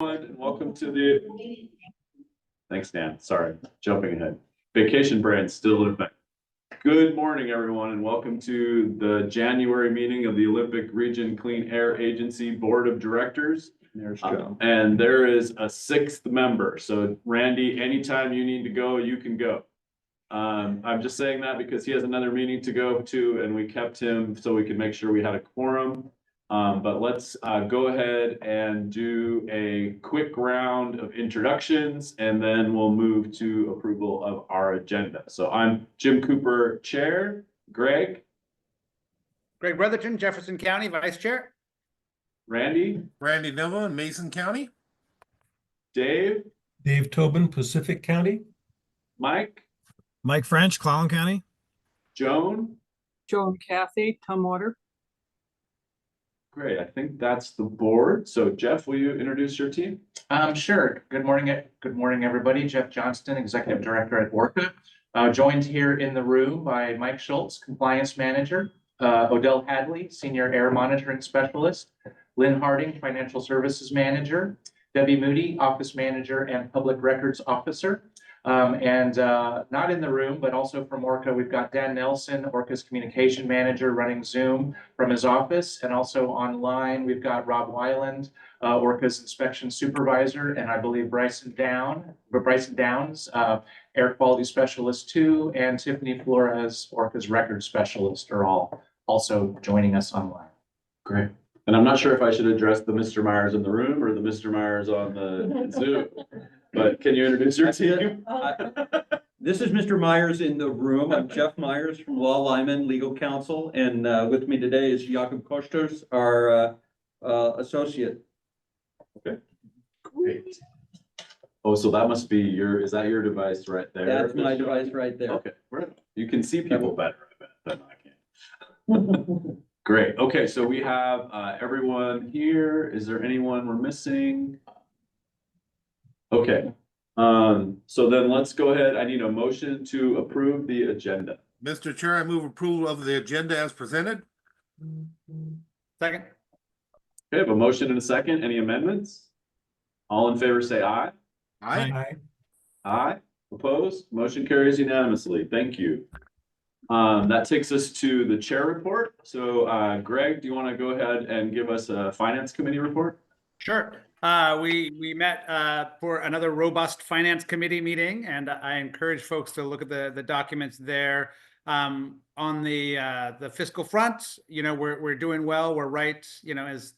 And welcome to the, thanks, Dan. Sorry, jumping ahead. Vacation brand still in effect. Good morning, everyone, and welcome to the January meeting of the Olympic Region Clean Air Agency Board of Directors. There's Joe. And there is a sixth member. So Randy, anytime you need to go, you can go. I'm just saying that because he has another meeting to go to, and we kept him so we could make sure we had a quorum. But let's go ahead and do a quick round of introductions, and then we'll move to approval of our agenda. So I'm Jim Cooper, Chair. Greg Brotherton, Jefferson County, Vice Chair. Randy Nova in Mason County. Dave Tobin, Pacific County. Mike French, Clallam County. Joan. Joan Cathy, Tumwater. Great, I think that's the board. So Jeff, will you introduce your team? Sure. Good morning, everybody. Jeff Johnston, Executive Director at ORCAA. Joined here in the room by Mike Schultz, Compliance Manager, Odell Hadley, Senior Air Monitoring Specialist, Lynn Harding, Financial Services Manager, Debbie Moody, Office Manager and Public Records Officer. Not in the room, but also from ORCAA, we've got Dan Nelson, ORCAA's Communication Manager, running Zoom from his office. And also online, we've got Rob Weiland, ORCAA's Inspection Supervisor, and I believe Bryson Downs, Air Quality Specialist 2, and Tiffany Flores, ORCAA's Record Specialist, are all also joining us online. Great. And I'm not sure if I should address the Mr. Myers in the room or the Mr. Myers on the Zoom, but can you introduce your team? This is Mr. Myers in the room. I'm Jeff Myers from Law Lyman Legal Counsel, and with me today is Jakob Kostos, our associate. Okay, great. Oh, so that must be is that your device right there? That's my device right there. Okay, you can see people better than I can. Great. Okay, so we have everyone here. Is there anyone we're missing? Okay. So then let's go ahead. I need a motion to approve the agenda. Mr. Chair, I move approval of the agenda as presented. Second. Okay, I have a motion and a second. Any amendments? All in favor say aye. Aye. Aye. Opposed? Motion carries unanimously. Thank you. That takes us to the chair report. So Greg, do you want to go ahead and give us a finance committee report? Sure. We met for another robust finance committee meeting, and I encourage folks to look at the documents there. On the fiscal front, we're doing well. We're right, as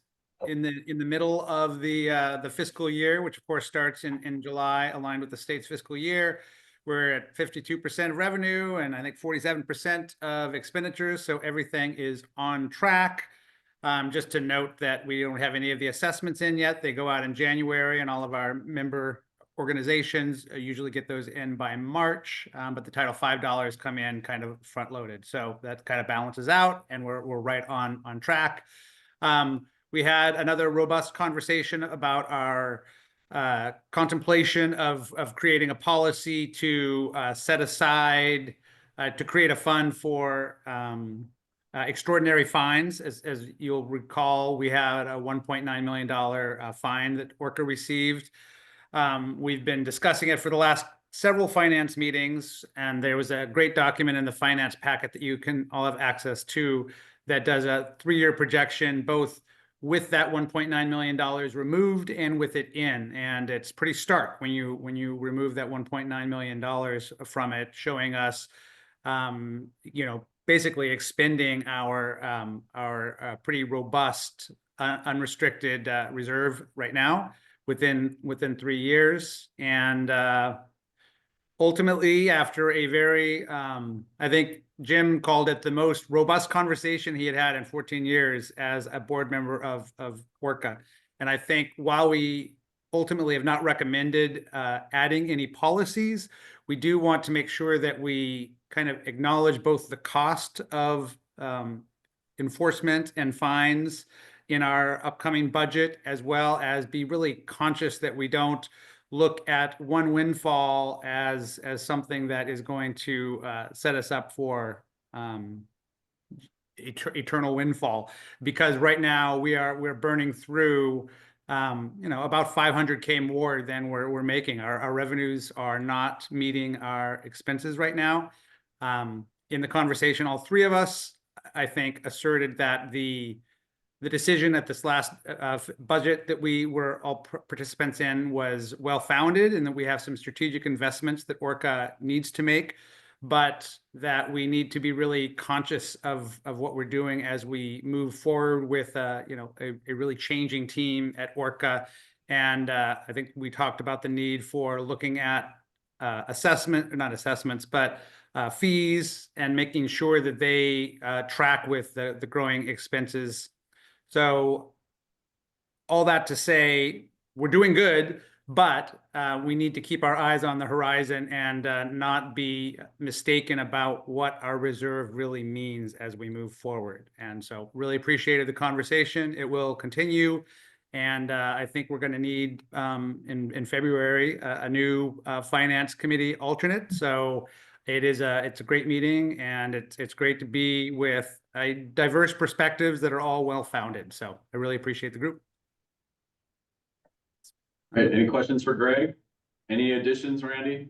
in the middle of the fiscal year, which of course starts in July, aligned with the state's fiscal year. We're at 52% of revenue and I think 47% of expenditures. So everything is on track. Just to note that we don't have any of the assessments in yet. They go out in January, and all of our member organizations usually get those in by March. But the Title V dollars come in kind of front loaded. So that kind of balances out, and we're right on track. We had another robust conversation about our contemplation of creating a policy to set aside to create a fund for extraordinary fines. As you'll recall, we had a $1.9 million fine that ORCAA received. We've been discussing it for the last several finance meetings, and there was a great document in the finance packet that you can all have access to that does a 3-year projection, both with that $1.9 million removed and with it in. And it's pretty stark when you remove that $1.9 million from it, showing us, basically expending our pretty robust unrestricted reserve right now within 3 years. And ultimately, after a very, I think Jim called it the most robust conversation he had in 14 years as a board member of ORCAA. And I think while we ultimately have not recommended adding any policies, we do want to make sure that we kind of acknowledge both the cost of enforcement and fines in our upcoming budget, as well as be really conscious that we don't look at one windfall as something that is going to set us up for eternal windfall. Because right now we're burning through about 500K more than we're making. Our revenues are not meeting our expenses right now. In the conversation, all three of us, I think, asserted that the decision at this last budget that we were all participants in was well-founded, and that we have some strategic investments that ORCAA needs to make, but that we need to be really conscious of what we're doing as we move forward with a really changing team at ORCAA. And I think we talked about the need for looking at fees and making sure that they track with the growing expenses. So all that to say, we're doing good, but we need to keep our eyes on the horizon and not be mistaken about what our reserve really means as we move forward. And so really appreciated the conversation. It will continue. And I think we're going to need in February a new finance committee alternate. So it's a great meeting, and it's great to be with diverse perspectives that are all well-founded. So I really appreciate the group. All right, any questions for Greg? Any additions, Randy?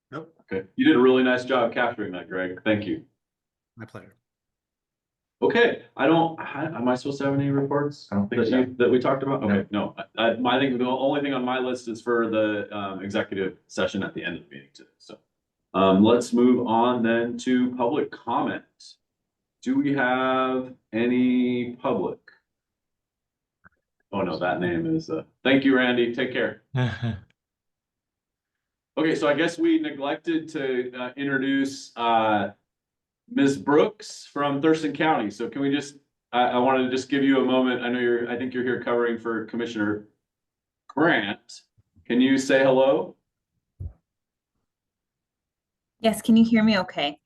Nope. Okay, you did a really nice job capturing that, Greg. Thank you. My pleasure. Okay, am I supposed to have any reports? I don't think so. That we talked about? No. Okay, no, I think the only thing on my list is for the executive session at the end of the meeting today. So let's move on then to public comment. Do we have any public? Oh no, that name is, thank you, Randy. Take care. Okay, so I guess we neglected to introduce Ms. Brooks from Thurston County. So can we just, I wanted to just give you a moment. I think you're here covering for Commissioner Grant. Can you say hello? Yes, can you hear me okay?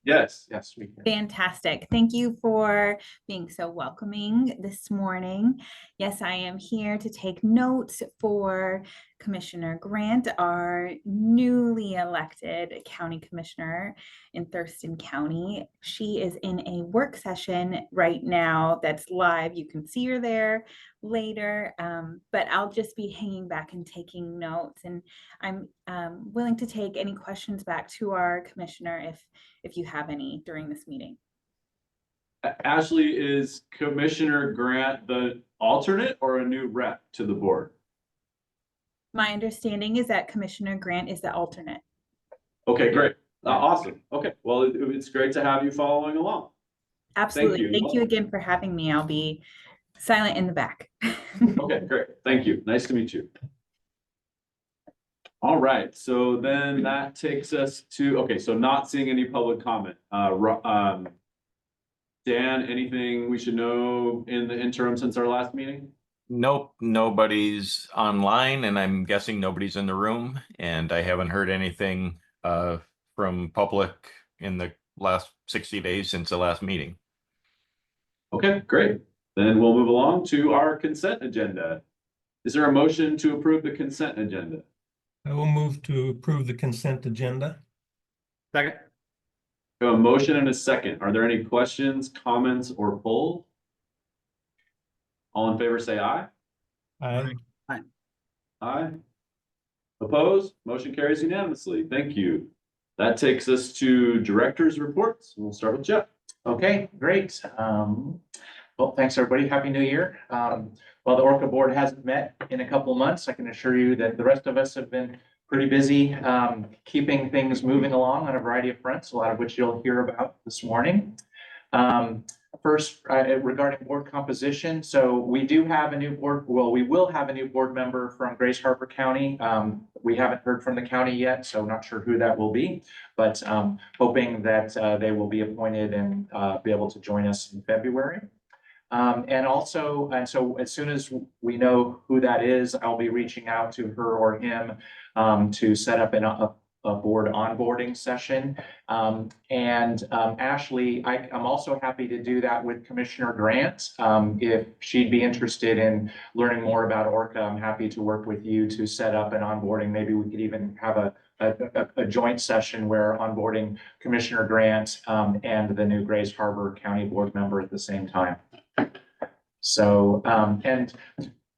Yes. Yes, we can. Fantastic. Thank you for being so welcoming this morning. Yes, I am here to take notes for Commissioner Grant, our newly elected county commissioner in Thurston County. She is in a work session right now that's live. You can see her there later, but I'll just be hanging back and taking notes. And I'm willing to take any questions back to our commissioner if you have any during this meeting. Ashley, is Commissioner Grant the alternate or a new rep to the board? My understanding is that Commissioner Grant is the alternate. Okay, great. Awesome. Okay, well, it's great to have you following along. Absolutely. Thank you again for having me. I'll be silent in the back. Okay, great. Thank you. Nice to meet you. All right, so then that takes us to, okay, so not seeing any public comment. Dan, anything we should know in the interim since our last meeting? Nope, nobody's online, and I'm guessing nobody's in the room, and I haven't heard anything from public in the last 60 days since the last meeting. Okay, great. Then we'll move along to our consent agenda. Is there a motion to approve the consent agenda? I will move to approve the consent agenda. Second. We have a motion and a second. Are there any questions, comments, or polls? All in favor, say aye. Aye. Aye. Opposed? Motion carries unanimously. Thank you. That takes us to director's reports. We'll start with Jeff. Okay, great. Well, thanks, everybody. Happy New Year. While the ORCAA board hasn't met in a couple of months, I can assure you that the rest of us have been pretty busy keeping things moving along on a variety of fronts, a lot of which you'll hear about this morning. First, regarding board composition, so we do have a new board, well, we will have a new board member from Grace Harbor County. We haven't heard from the county yet, so not sure who that will be, but hoping that they will be appointed and be able to join us in February. And so as soon as we know who that is, I'll be reaching out to her or him to set up a board onboarding session. Ashley, I'm also happy to do that with Commissioner Grant. If she'd be interested in learning more about ORCAA, I'm happy to work with you to set up an onboarding. Maybe we could even have a joint session where onboarding Commissioner Grant and the new Grace Harbor County board member at the same time. So, and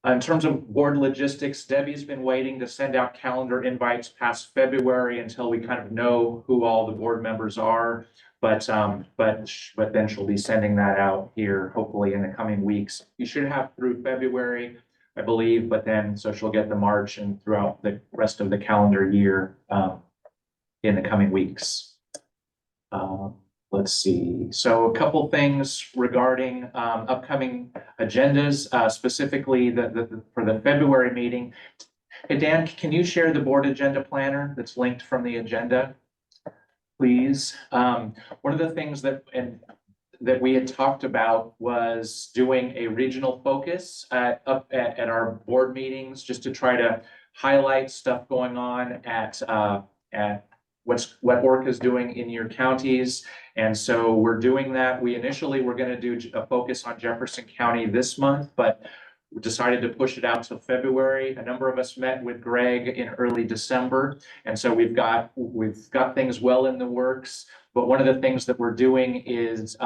In terms of board logistics, Debbie's been waiting to send out calendar invites past February until we kind of know who all the board members are. But then she'll be sending that out here hopefully in the coming weeks. You should have through February, I believe, but then so she'll get the March and throughout the rest of the calendar year in the coming weeks. Let's see. So a couple things regarding upcoming agendas, specifically for the February meeting. Hey, Dan, can you share the board agenda planner that's linked from the agenda, please? One of the things that we had talked about was doing a regional focus at our board meetings, just to try to highlight stuff going on at what ORCAA is doing in your counties. And so we're doing that. We initially were going to do a focus on Jefferson County this month, but we decided to push it out till February. A number of us met with Greg in early December. And so we've got things well in the works. But one of the things that we're doing is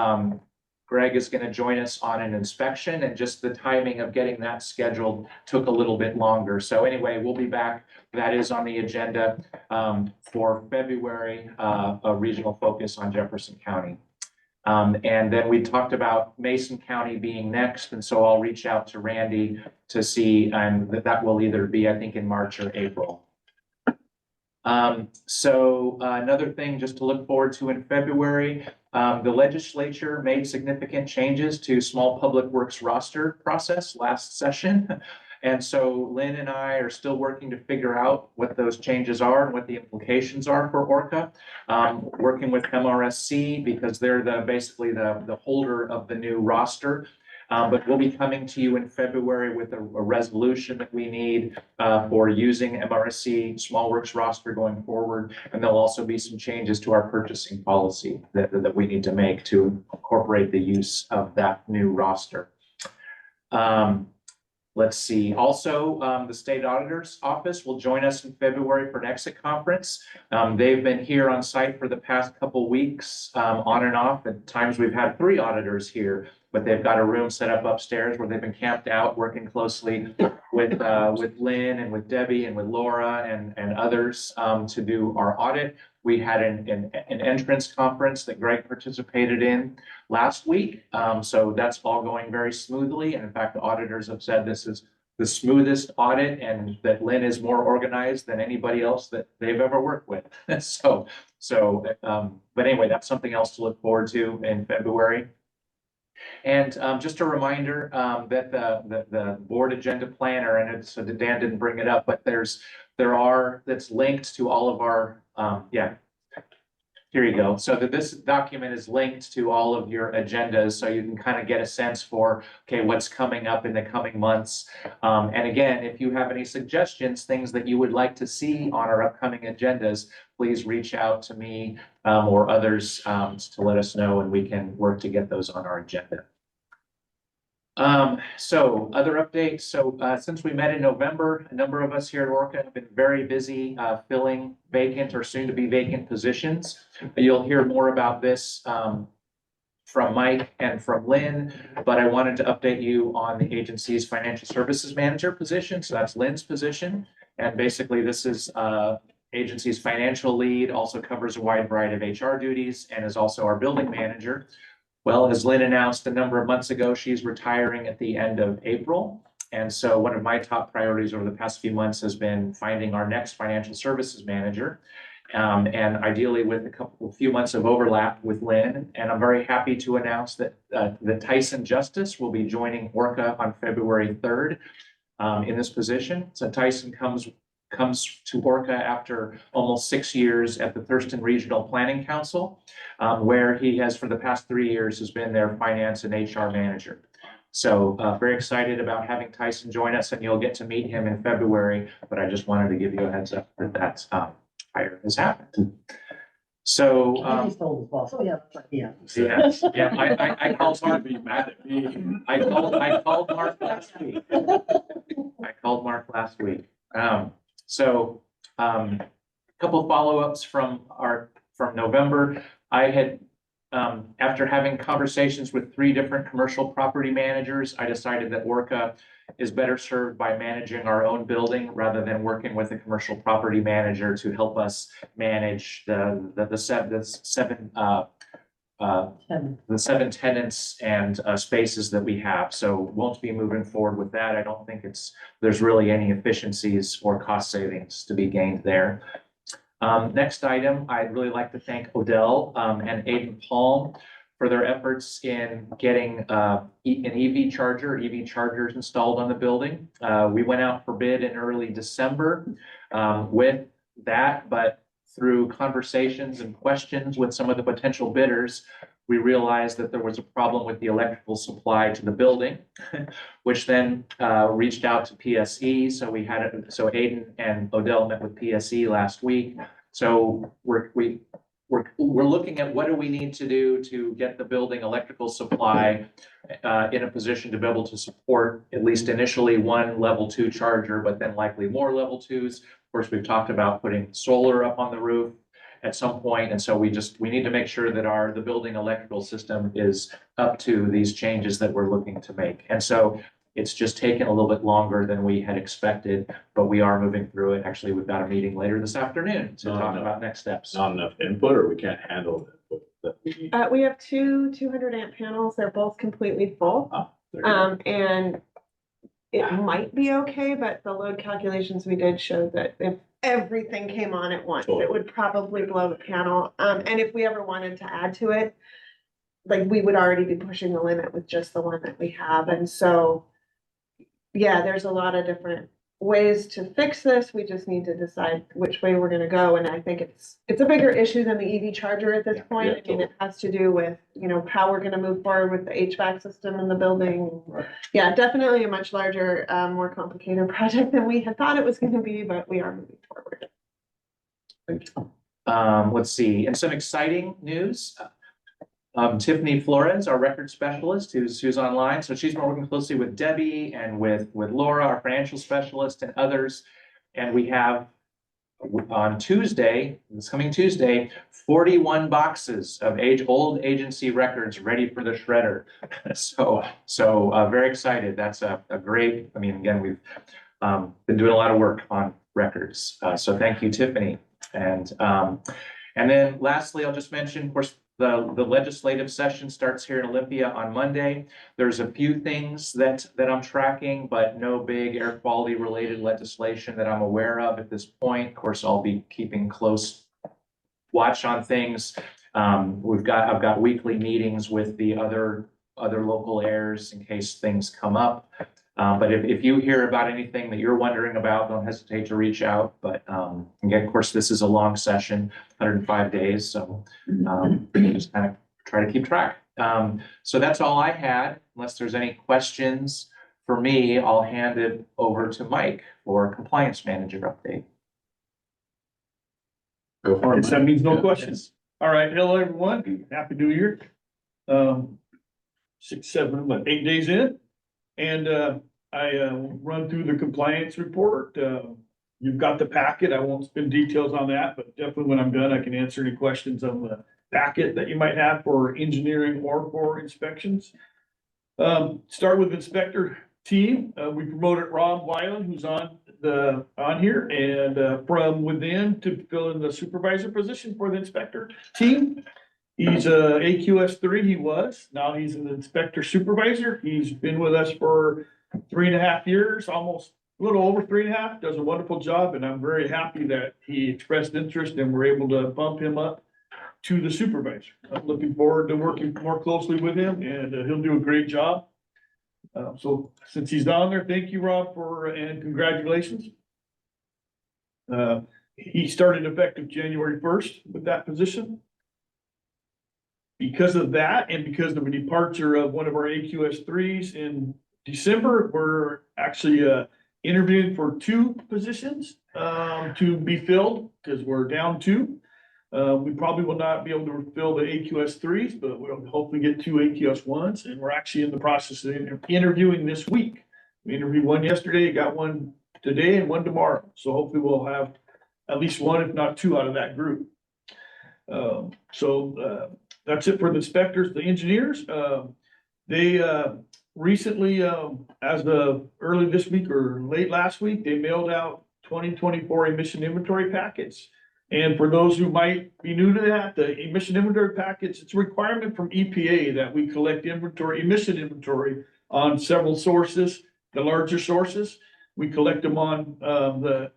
Greg is going to join us on an inspection, and just the timing of getting that scheduled took a little bit longer. So anyway, we'll be back. That is on the agenda for February, a regional focus on Jefferson County. And then we talked about Mason County being next. And so I'll reach out to Randy to see that will either be, I think, in March or April. Another thing just to look forward to in February, the legislature made significant changes to small public works roster process last session. And so Lynn and I are still working to figure out what those changes are and what the implications are for ORCAA. Working with MRSC because they're basically the holder of the new roster. But we'll be coming to you in February with a resolution that we need for using MRSC small works roster going forward. And there'll also be some changes to our purchasing policy that we need to make to incorporate the use of that new roster. Let's see. Also, the state auditor's office will join us in February for an exit conference. They've been here on site for the past couple weeks, on and off. At times we've had 3 auditors here, but they've got a room set up upstairs where they've been camped out, working closely with Lynn and with Debbie and with Laura and others to do our audit. We had an entrance conference that Greg participated in last week. So that's all going very smoothly. And in fact, the auditors have said this is the smoothest audit and that Lynn is more organized than anybody else that they've ever worked with. But anyway, that's something else to look forward to in February. And just a reminder that the board agenda planner, and so Dan didn't bring it up, but that's linked to all of our, here you go. So that this document is linked to all of your agendas, so you can kind of get a sense for, okay, what's coming up in the coming months. And again, if you have any suggestions, things that you would like to see on our upcoming agendas, please reach out to me or others to let us know, and we can work to get those on our agenda. So other updates. So since we met in November, a number of us here at ORCAA have been very busy filling vacant or soon to be vacant positions. You'll hear more about this from Mike and from Lynn, but I wanted to update you on the agency's financial services manager position. So that's Lynn's position. And basically this is agency's financial lead, also covers a wide variety of HR duties, and is also our building manager. Well, as Lynn announced a number of months ago, she's retiring at the end of April. And so one of my top priorities over the past few months has been finding our next financial services manager. And ideally with a few months of overlap with Lynn. And I'm very happy to announce that Tyson Justice will be joining ORCAA on February 3rd in this position. So Tyson comes to ORCAA after almost 6 years at the Thurston Regional Planning Council, where he has for the past 3 years has been their finance and HR manager. So very excited about having Tyson join us, and you'll get to meet him in February, but I just wanted to give you a heads up that hire has happened. So I called Mark. Be mad at me. I called Mark last week. A couple follow-ups from November. I had, after having conversations with 3 different commercial property managers, I decided that ORCAA is better served by managing our own building rather than working with a commercial property manager to help us manage the seven tenants and spaces that we have. So won't be moving forward with that. I don't think there's really any efficiencies or cost savings to be gained there. Next item, I'd really like to thank Odell and Aiden Palm for their efforts in getting an EV chargers installed on the building. We went out for bid in early December with that, but through conversations and questions with some of the potential bidders, we realized that there was a problem with the electrical supply to the building, which then reached out to PSE. So Aiden and Odell met with PSE last week. So we're looking at what do we need to do to get the building electrical supply in a position to be able to support at least initially one level 2 charger, but then likely more level 2s. Of course, we've talked about putting solar up on the roof at some point. And so we need to make sure that the building electrical system is up to these changes that we're looking to make. And so it's just taken a little bit longer than we had expected, but we are moving through it. Actually, we've got a meeting later this afternoon to talk about next steps. Not enough input, or we can't handle it. We have two 200 amp panels. They're both completely full. And it might be okay, but the load calculations we did show that if everything came on at once, it would probably blow the panel. And if we ever wanted to add to it, like we would already be pushing the limit with just the one that we have. And so, yeah, there's a lot of different ways to fix this. We just need to decide which way we're gonna go. And I think it's a bigger issue than the EV charger at this point. I mean, it has to do with, how we're gonna move forward with the HVAC system in the building. Right. Yeah, definitely a much larger, more complicated project than we had thought it was gonna be, but we are moving forward. Thank you. Let's see, and some exciting news. Tiffany Flores, our record specialist, who's online. So she's been working closely with Debbie and with Laura, our financial specialist, and others. And we have on Tuesday, this coming Tuesday, 41 boxes of old agency records ready for the shredder. So very excited. That's a great, again, we've been doing a lot of work on records. So thank you, Tiffany. And then lastly, I'll just mention, of course, the legislative session starts here in Olympia on Monday. There's a few things that I'm tracking, but no big air quality related legislation that I'm aware of at this point. Of course, I'll be keeping close watch on things. I've got weekly meetings with the other local airs in case things come up. But if you hear about anything that you're wondering about, don't hesitate to reach out. But again, of course, this is a long session, 105 days. So just kind of try to keep track. So that's all I had. Unless there's any questions for me, I'll hand it over to Mike for a compliance manager update. Go for it, Guess that means no questions. All right, hello, everyone. Happy New Year. 6, 7, 8 days in. And I run through the compliance report. You've got the packet. I won't spend details on that, but definitely when I'm done, I can answer any questions on the packet that you might have for engineering or for inspections. Start with inspector team. We promoted Rob Weiland, who's on here, and from within to fill in the supervisor position for the inspector team. He's a AQS3, he was. Now he's an inspector supervisor. He's been with us for 3.5 years, almost a little over 3.5. Does a wonderful job, and I'm very happy that he expressed interest and we're able to bump him up to the supervisor. I'm looking forward to working more closely with him, and he'll do a great job. So since he's down there, thank you, Rob, and congratulations. He started effective January 1st with that position. Because of that, and because of a departure of one of our AQS3s in December, we're actually interviewing for 2 positions to be filled, because we're down 2. We probably will not be able to fill the AQS3s, but we'll hopefully get 2 AQS1s, and we're actually in the process of interviewing this week. We interviewed 1 yesterday, got 1 today, and 1 tomorrow. So hopefully we'll have at least 1, if not 2, out of that group. That's it for the inspectors. The engineers, they recently, as of early this week or late last week, they mailed out 2024 emission inventory packets. And for those who might be new to that, the emission inventory packets, it's a requirement from EPA that we collect emission inventory on several sources, the larger sources. We collect them on the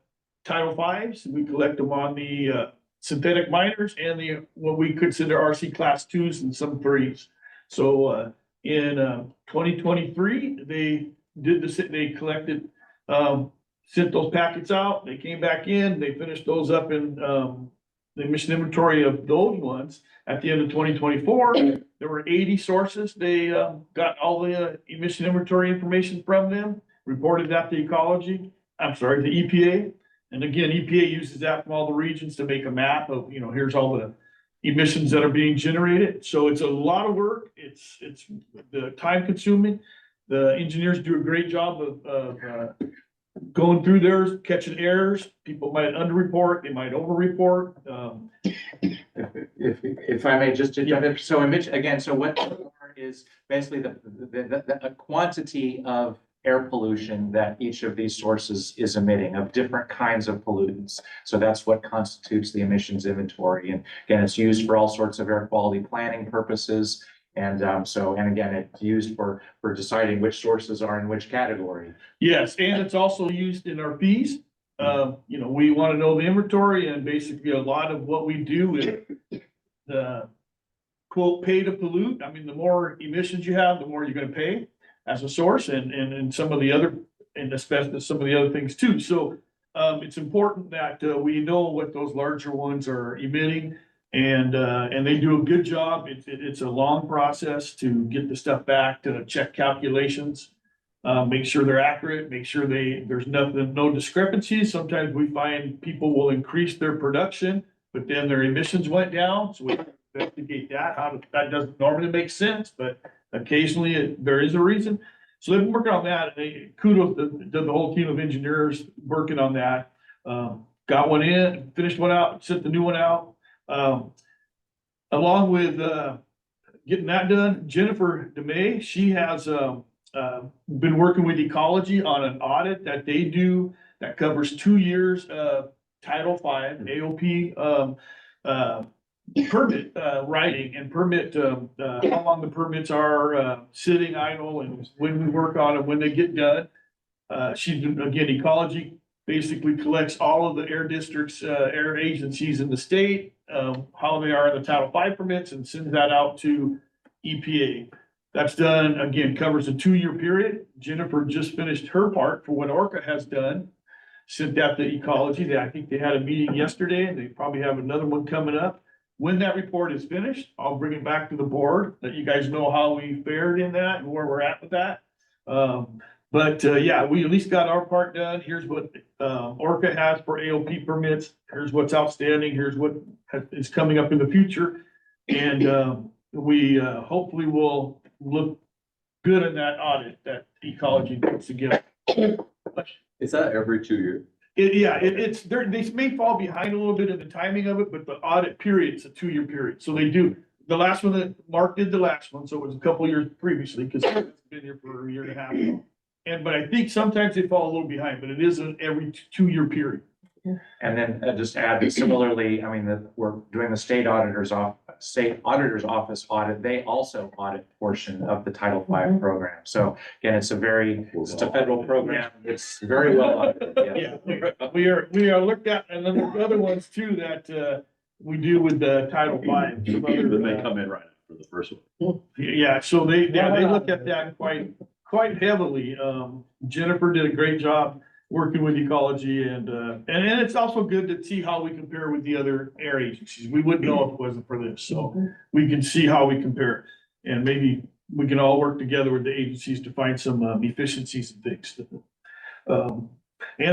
Title V's, we collect them on the synthetic miners and the what we consider RC Class 2s and some 3s. So in 2023, they collected, sent those packets out, they came back in, they finished those up in the emission inventory of those ones. At the end of 2024, there were 80 sources. They got all the emission inventory information from them, reported that to the EPA. And again, EPA uses that from all the regions to make a map of, here's all the emissions that are being generated. So it's a lot of work. It's the time consuming. The engineers do a great job of going through theirs, catching errors. People might underreport, they might overreport. If I may just jump in, so again, so what is basically the quantity of air pollution that each of these sources is emitting of different kinds of pollutants. So that's what constitutes the emissions inventory. And again, it's used for all sorts of air quality planning purposes. And again, it's used for deciding which sources are in which category. Yes, and it's also used in our fees. We want to know the inventory, and basically a lot of what we do is the quote, pay to pollute. I mean, the more emissions you have, the more you're going to pay as a source, and some of the other, and especially some of the other things too. So it's important that we know what those larger ones are emitting, and they do a good job. It's a long process to get the stuff back, to check calculations, make sure they're accurate, make sure there's no discrepancies. Sometimes we find people will increase their production, but then their emissions went down. So we investigate that. That doesn't normally make sense, but occasionally there is a reason. So they've been working on that. Kudos to the whole team of engineers working on that. Got one in, finished one out, sent the new one out. Along with getting that done, Jennifer DeMay, she has been working with Ecology on an audit that they do that covers 2 years of Title V AOP permit writing and permit how long the permits are sitting idle and when we work on them, when they get done. She's been, again, Ecology basically collects all of the air districts, air agencies in the state, how they are in the Title V permits, and sends that out to EPA. That's done, again, covers a 2-year period. Jennifer just finished her part for what ORCAA has done. Sent that to Ecology. I think they had a meeting yesterday, and they probably have another one coming up. When that report is finished, I'll bring it back to the board, let you guys know how we fared in that and where we're at with that. Yeah, we at least got our part done. Here's what ORCAA has for AOP permits. Here's what's outstanding. Here's what is coming up in the future. And we hopefully will look good in that audit that Ecology puts together. Is that every 2 years? They may fall behind a little bit in the timing of it, but the audit period is a 2-year period. So they do. The last one that Mark did the last one, so it was a couple of years previously, because it's been here for a year and a half now. But I think sometimes they fall a little behind, but it is an every 2-year period. And then just add that similarly, I mean, we're doing the state auditor's office audit. They also audit portion of the Title V program. So again, it's a federal program. It's very well audited. Yeah, we are looked at, and then there's other ones too that we do with the Title V. Then they come in right after the first one. Yeah, so they look at that quite heavily. Jennifer did a great job working with Ecology, and it's also good to see how we compare with the other air agencies. We wouldn't know if it wasn't for this, so we can see how we compare, and maybe we can all work together with the agencies to find some efficiencies and things. And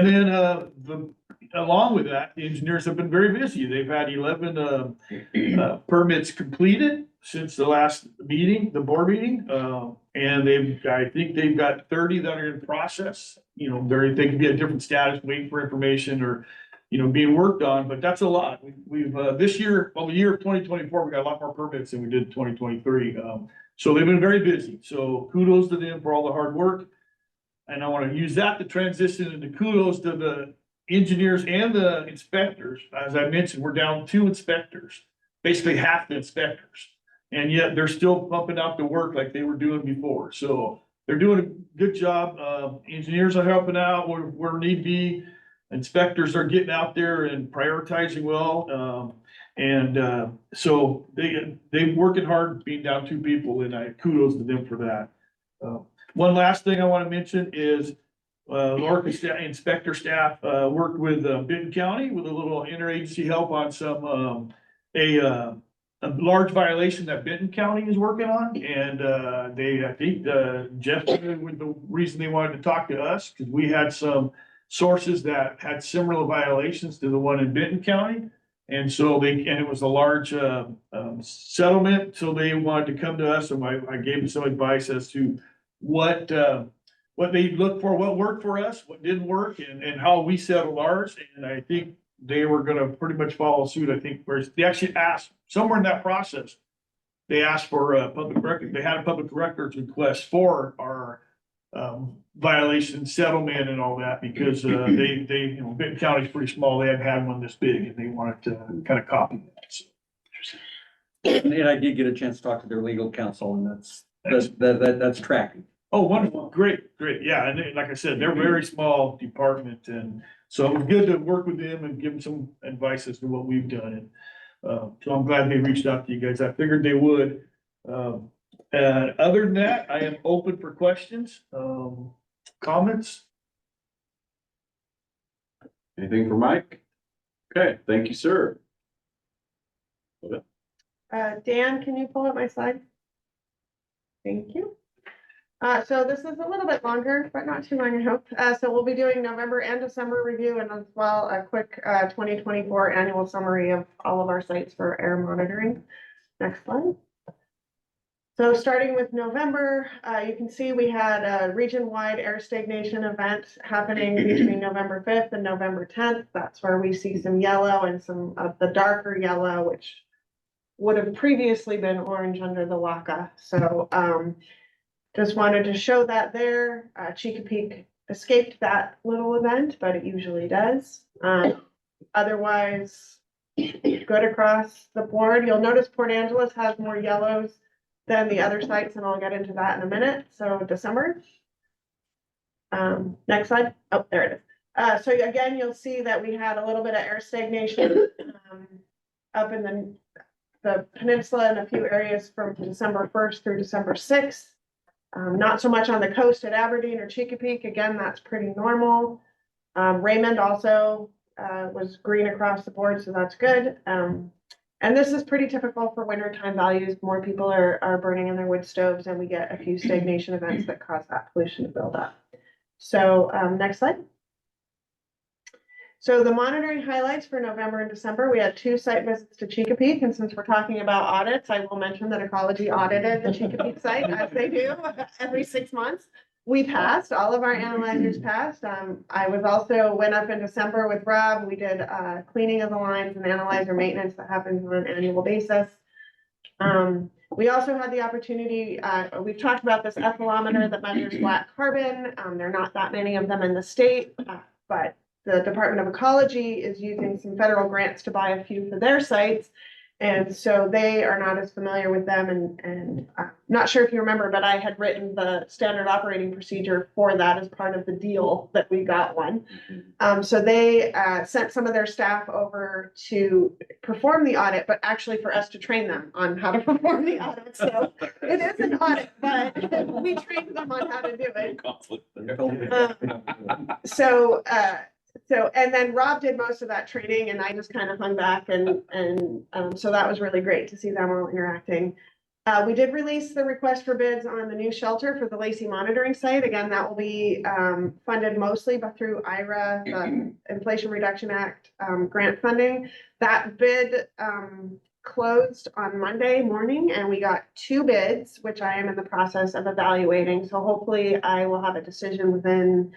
then along with that, the engineers have been very busy. They've had 11 permits completed since the last meeting, the board meeting, and I think they've got 30 that are in process. They could be at different status, waiting for information, or being worked on, but that's a lot. We've this year, well, the year of 2024, we got a lot more permits than we did in 2023. So they've been very busy. So kudos to them for all the hard work. And I want to use that to transition into kudos to the engineers and the inspectors. As I mentioned, we're down 2 inspectors, basically half the inspectors. And yet they're still pumping out the work like they were doing before. So they're doing a good job. Engineers are helping out where need be. Inspectors are getting out there and prioritizing well. So they're working hard being down 2 people, and I kudos to them for that. One last thing I want to mention is ORCAA inspector staff worked with Benton County with a little interagency help on some a large violation that Benton County is working on. And I think Jeff was the reason they wanted to talk to us, because we had some sources that had similar violations to the one in Benton County. And so it was a large settlement. So they wanted to come to us, and I gave them some advice as to what they looked for, what worked for us, what didn't work, and how we settled ours. And I think they were gonna pretty much follow suit. I think they actually asked, somewhere in that process, they asked for a public record. They had a public records request for our violation settlement and all that, because they Benton County's pretty small. They hadn't had one this big, and they wanted to kind of copy that. So. And I did get a chance to talk to their legal counsel, and that's tracking. Oh, wonderful. Great. Yeah. And like I said, they're a very small department. And so it was good to work with them and give them some advice as to what we've done. And so I'm glad they reached out to you guys. I figured they would. Other than that, I am open for questions, comments. Anything for Mike? Okay, thank you, sir. Dan, can you pull up my slide? Thank you. So this is a little bit longer, but not too long, I hope. So we'll be doing November and December review, and as well a quick 2024 annual summary of all of our sites for air monitoring. Next slide. So starting with November, you can see we had a region-wide air stagnation event happening between November 5th and November 10th. That's where we see some yellow and some of the darker yellow, which would have previously been orange under the ORCAA. So just wanted to show that there. Chesapeake escaped that little event, but it usually does. Otherwise, good across the board. You'll notice Port Angeles has more yellows than the other sites, and I'll get into that in a minute. So December. Next slide. Oh, there it is. So again, you'll see that we had a little bit of air stagnation up in the peninsula in a few areas from December 1st through December 6th. Not so much on the coast at Aberdeen or Chesapeake. Again, that's pretty normal. Raymond also was green across the board, so that's good. And this is pretty typical for wintertime values. More people are burning in their wood stoves, and we get a few stagnation events that cause that pollution to build up. So next slide. So the monitoring highlights for November and December, we had 2 site visits to Chesapeake. And since we're talking about audits, I will mention that Ecology audited the Chesapeake site, as they do every 6 months. We passed, all of our analyzers passed. I was also went up in December with Rob. We did cleaning of the lines and analyzer maintenance that happens on an annual basis. We also had the opportunity, we've talked about this ethylometer that measures black carbon. There are not that many of them in the state, but the Department of Ecology is using some federal grants to buy a few for their sites. And so they are not as familiar with them, and I'm not sure if you remember, but I had written the standard operating procedure for that as part of the deal that we got one. So they sent some of their staff over to perform the audit, but actually for us to train them on how to perform the audit. So it is an audit, but we trained them on how to do it. And then Rob did most of that training, and I just kind of hung back, and so that was really great to see them all interacting. We did release the request for bids on the new shelter for the Lacey monitoring site. Again, that will be funded mostly through IRA, the Inflation Reduction Act grant funding. That bid closed on Monday morning, and we got 2 bids, which I am in the process of evaluating. So hopefully I will have a decision within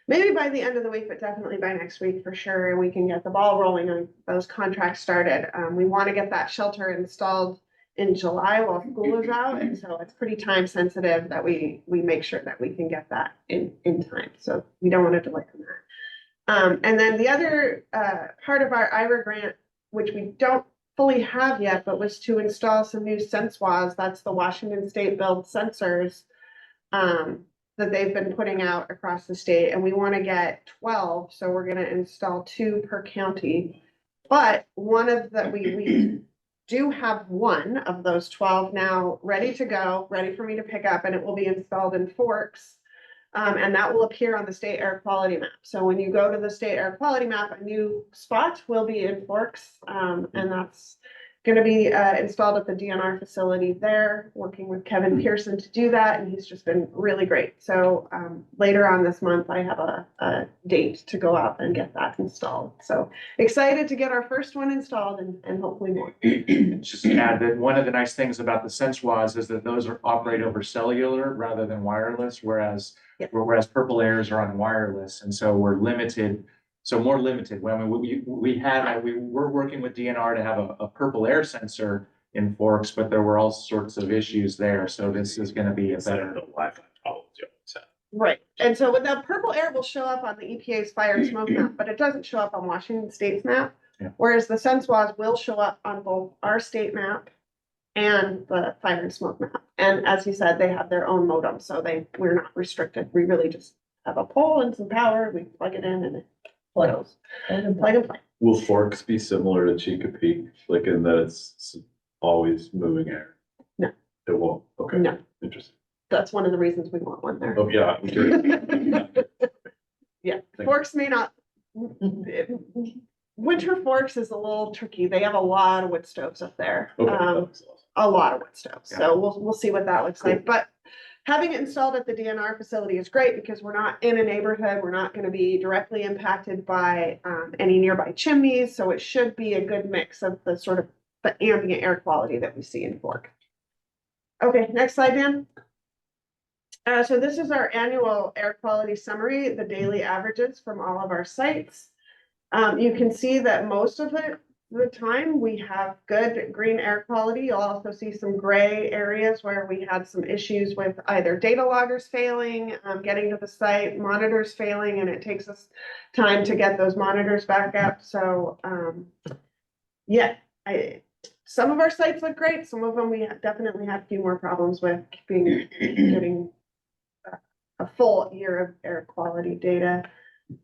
maybe by the end of the week, but definitely by next week for sure, and we can get the ball rolling on those contracts started. We want to get that shelter installed in July while school is out, and so it's pretty time sensitive that we make sure that we can get that in time. So we don't want to delay on that. And then the other part of our IRA grant, which we don't fully have yet, but was to install some new SenseWAs. That's the Washington State built sensors that they've been putting out across the state, and we want to get 12, so we're going to install 2 per county. But one of the we do have one of those 12 now ready to go, ready for me to pick up, and it will be installed in Forks. And that will appear on the state air quality map. So when you go to the state air quality map, a new spot will be in Forks, and that's going to be installed at the DNR facility there, working with Kevin Pearson to do that, and he's just been really great. So later on this month, I have a date to go out and get that installed. So excited to get our first one installed and hopefully more. Just to add that one of the nice things about the SenseWAs is that those are operate over cellular rather than wireless, whereas Purple Airs are on wireless, and so we're limited. So more limited. When we were working with DNR to have a Purple Air sensor in Forks, but there were all sorts of issues there. So this is going to be a better Wi-Fi. Right. And so with the Purple Air will show up on the EPA's fire and smoke map, but it doesn't show up on Washington State's map. Yeah. Whereas the SenseWAs will show up on both our state map and the fire and smoke map. And as you said, they have their own modem, so we're not restricted. We really just have a pole and some power. We plug it in and it flows. Plug and play. Will Forks be similar to Chicopee, like in that it's always moving air? No. It won't, okay. No. Interesting. That's one of the reasons we want one there. Oh, yeah, I'm curious. Yeah, Thank Forks may not. Winter Forks is a little tricky. They have a lot of wood stoves up there. Okay, that makes a lot of sense. A lot of wood stoves. Yeah. So we'll see what that looks like. But having it installed at the DNR facility is great because we're not in a neighborhood. We're not going to be directly impacted by any nearby chimneys. So it should be a good mix of the sort of the ambient air quality that we see in Fork. Okay, next slide, Dan. So this is our annual air quality summary, the daily averages from all of our sites. You can see that most of the time we have good green air quality. You'll also see some gray areas where we had some issues with either data loggers failing, getting to the site, monitors failing, and it takes us time to get those monitors back up. So yeah, some of our sites look great. Some of them we definitely had a few more problems with getting a full year of air quality data.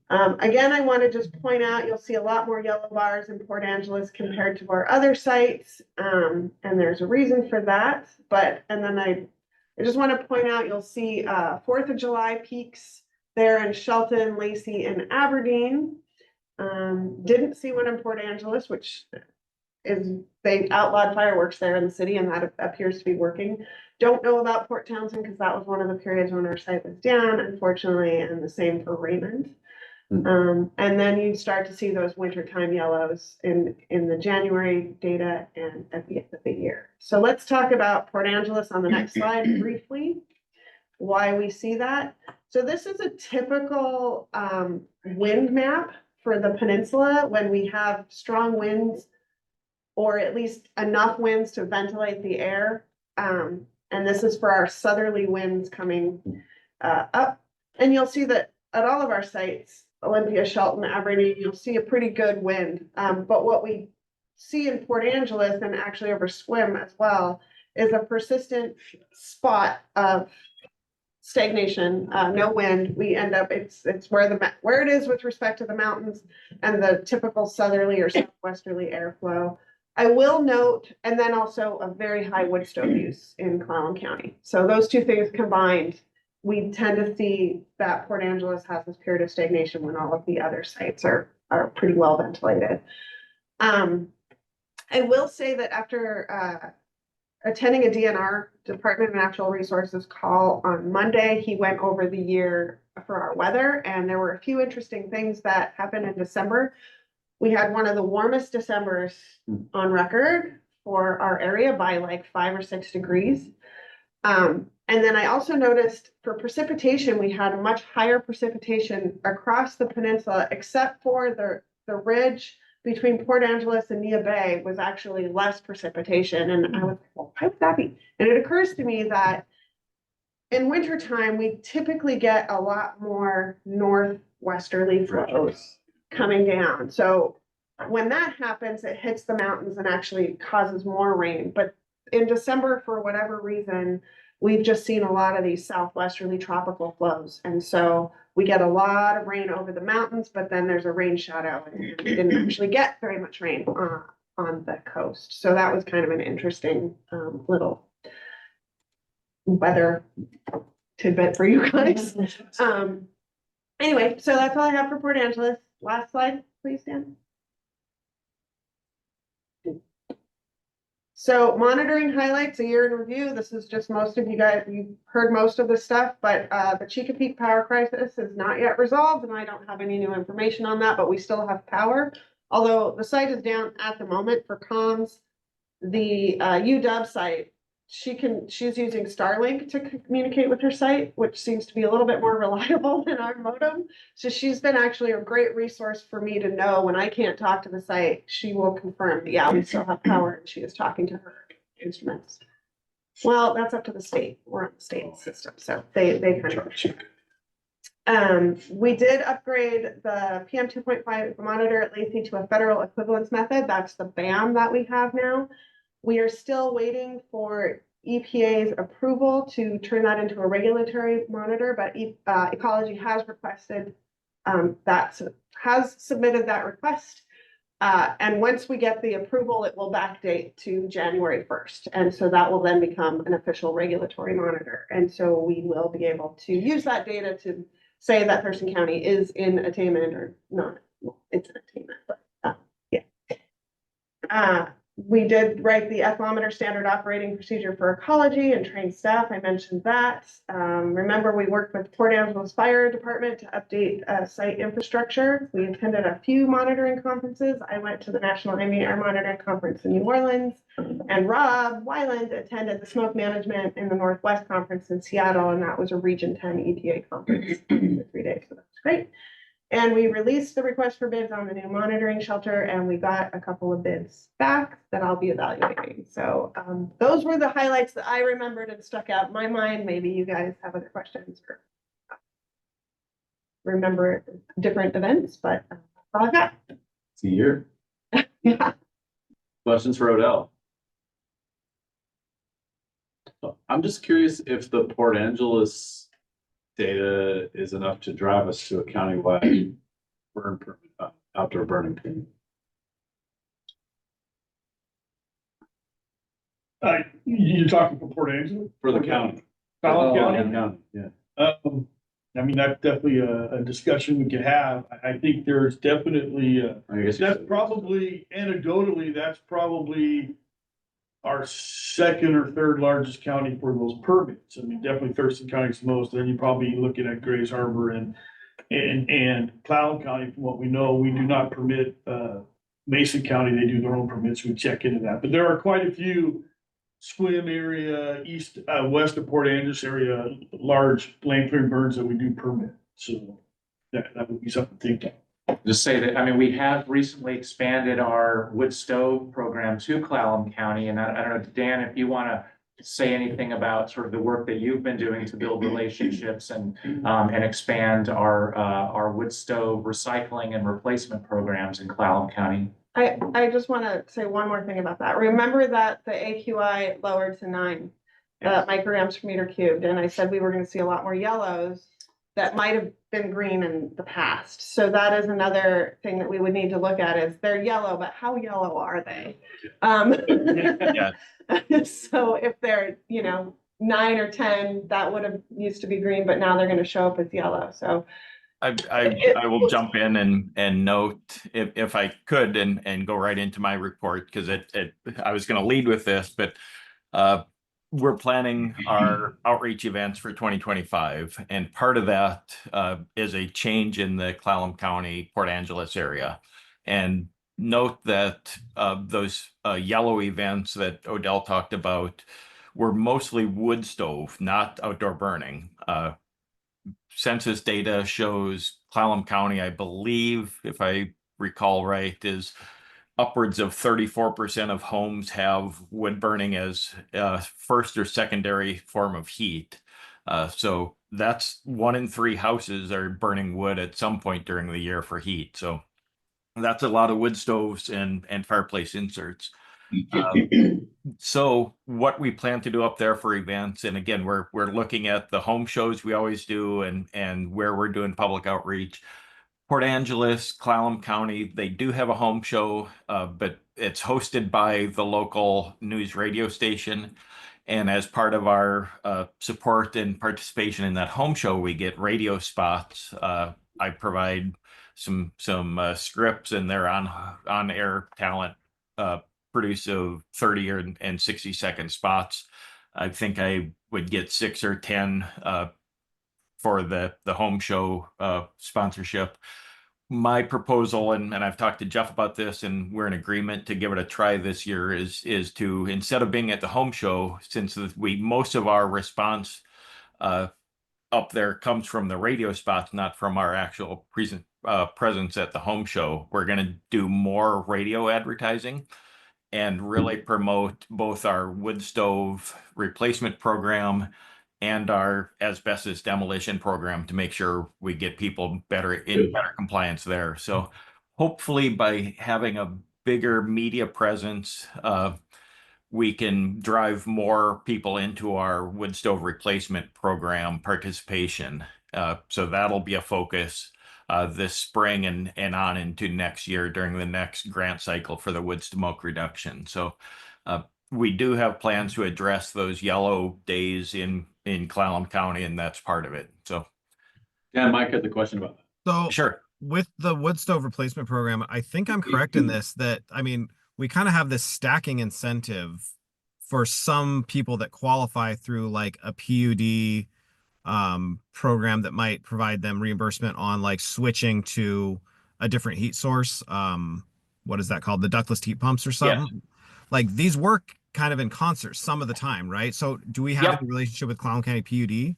Again, I want to just point out, you'll see a lot more yellow bars in Port Angeles compared to our other sites. And there's a reason for that. And then I just want to point out, you'll see 4th of July peaks there in Shelton, Lacey, and Aberdeen. Didn't see one in Port Angeles, which is they outlawed fireworks there in the city, and that appears to be working. Don't know about Port Townsend because that was one of the periods when our site was down, unfortunately, and the same for Raymond. And then you start to see those wintertime yellows in the January data and at the end of the year. So let's talk about Port Angeles on the next slide briefly, why we see that. So this is a typical wind map for the peninsula when we have strong winds or at least enough winds to ventilate the air. And this is for our southerly winds coming up. And you'll see that at all of our sites, Olympia, Shelton, Aberdeen, you'll see a pretty good wind. But what we see in Port Angeles and actually over Swim as well is a persistent spot of stagnation, no wind. We end up, it's where it is with respect to the mountains and the typical southerly or southwesterly airflow. I will note, and then also a very high wood stove use in Clallam County. So those two things combined, we tend to see that Port Angeles has this period of stagnation when all of the other sites are pretty well ventilated. I will say that after attending a DNR, Department of Natural Resources call on Monday, he went over the year for our weather, and there were a few interesting things that happened in December. We had one of the warmest Decembers on record for our area by like 5 or 6 degrees. And And then I also noticed for precipitation, we had much higher precipitation across the peninsula, except for the ridge between Port Angeles and Neah Bay was actually less precipitation. And I was like, well, why would that be? And it occurs to me that in wintertime, we typically get a lot more northwesterly flows coming down. So when that happens, it hits the mountains and actually causes more rain. But in December, for whatever reason, we've just seen a lot of these southwesterly tropical flows. And so we get a lot of rain over the mountains, but then there's a rain shadow and we didn't actually get very much rain on the coast. So that was kind of an interesting little weather tidbit for you guys. Anyway, so that's all I have for Port Angeles. Last slide, please, Dan. So monitoring highlights, a year in review. This is just most of you guys, you've heard most of this stuff, but the Chesapeake power crisis is not yet resolved, and I don't have any new information on that, but we still have power. Although the site is down at the moment for comms. The UW site, she's using Starlink to communicate with her site, which seems to be a little bit more reliable than our modem. So she's been actually a great resource for me to know when I can't talk to the site, she will confirm that, yeah, we still have power, and she is talking to her instruments. Well, that's up to the state. We're on the state system, so they kind of. We did upgrade the PM 2.5 monitor at Lacey to a federal equivalence method. That's the BAM that we have now. We are still waiting for EPA's approval to turn that into a regulatory monitor, but Ecology has requested has submitted that request. And once we get the approval, it will backdate to January 1st. And so that will then become an official regulatory monitor. And so we will be able to use that data to say that Thurston County is in attainment or not. Well, it's an attainment, but yeah. We did write the ethmometer standard operating procedure for ecology and train staff. I mentioned that. Remember, we worked with Port Angeles Fire Department to update site infrastructure. We attended a few monitoring conferences. I went to the National Ambient Air Monitoring Conference in New Orleans, and Rob Weiland attended the Smoke Management in the Northwest Conference in Seattle, and that was a Region 10 EPA conference for 3 days, so that's great. And we released the request for bids on the new monitoring shelter, and we got a couple of bids back that I'll be evaluating. So those were the highlights that I remembered and stuck out in my mind. Maybe you guys have other questions or remember different events, but that's all I've got. It's a year. Yeah. Questions for Odell? I'm just curious if the Port Angeles data is enough to drive us to a countywide burn permit, outdoor burning permit. You're talking for Port Angeles? For the county. Collin County? Yeah. I mean, that's definitely a discussion we could have. I think there's definitely, I guess that's probably anecdotally, that's probably our second or third largest county for those permits. I mean, definitely Thurston County's the most, then you're probably looking at Grays Harbor and Cloud County. From what we know, we do not permit, Mason County, they do their own permits. We check into that, but there are quite a few swim area, west of Port Angeles area, large land clearing burns that we do permit. So that would be something to think of. Just say that, I mean, we have recently expanded our wood stove program to Clallam County, and I don't know, Dan, if you want to say anything about sort of the work that you've been doing to build relationships and expand our wood stove recycling and replacement programs in Clallam County. I just want to say one more thing about that. Remember that the AQI lowered to 9 micrograms per meter cubed, and I said we were going to see a lot more yellows that might have been green in the past. So that is another thing that we would need to look at is they're yellow, but how yellow are they? Yeah. So if they're, 9 or 10, that would have used to be green, but now they're going to show up as yellow. So I will jump in and note if I could and go right into my report because I was going to lead with this, but we're planning our outreach events for 2025, and part of that is a change in the Clallam County, Port Angeles area. And note that those yellow events that Odell talked about we're mostly wood stove, not outdoor burning. Census data shows Clallam County, I believe, if I recall right, is upwards of 34% of homes have wood burning as first or secondary form of heat. So that's 1 in 3 houses are burning wood at some point during the year for heat. So that's a lot of wood stoves and fireplace inserts. So what we plan to do up there for events, and again, we're looking at the home shows we always do and where we're doing public outreach. Port Angeles, Clallam County, they do have a home show, but it's hosted by the local news radio station. And as part of our support and participation in that home show, we get radio spots. I provide some scripts, and they're on air talent, produce of 30 and 60-second spots. I think I would get 6 or 10 for the home show sponsorship. My proposal, and I've talked to Jeff about this, and we're in agreement to give it a try this year, is to, instead of being at the home show, since most of our response up there comes from the radio spots, not from our actual presence at the home show, we're going to do more radio advertising and really promote both our wood stove replacement program and our asbestos demolition program to make sure we get people better compliance there. So hopefully by having a bigger media presence, we can drive more people into our wood stove replacement program participation. So that'll be a focus this spring and on into next year during the next grant cycle for the wood smoke reduction. So we do have plans to address those yellow days in Clallam County, and that's part of it. So Yeah, Mike had the question about that. So sure. with the wood stove replacement program, I think I'm correct in this, that, I mean, we kind of have this stacking incentive for some people that qualify through like a PUD program that might provide them reimbursement on like switching to a different heat source. What is that called? The ductless heat pumps or something? Yeah. Like these work kind of in concert some of the time, right? So do we have Yep. any relationship with Clallam County PUD?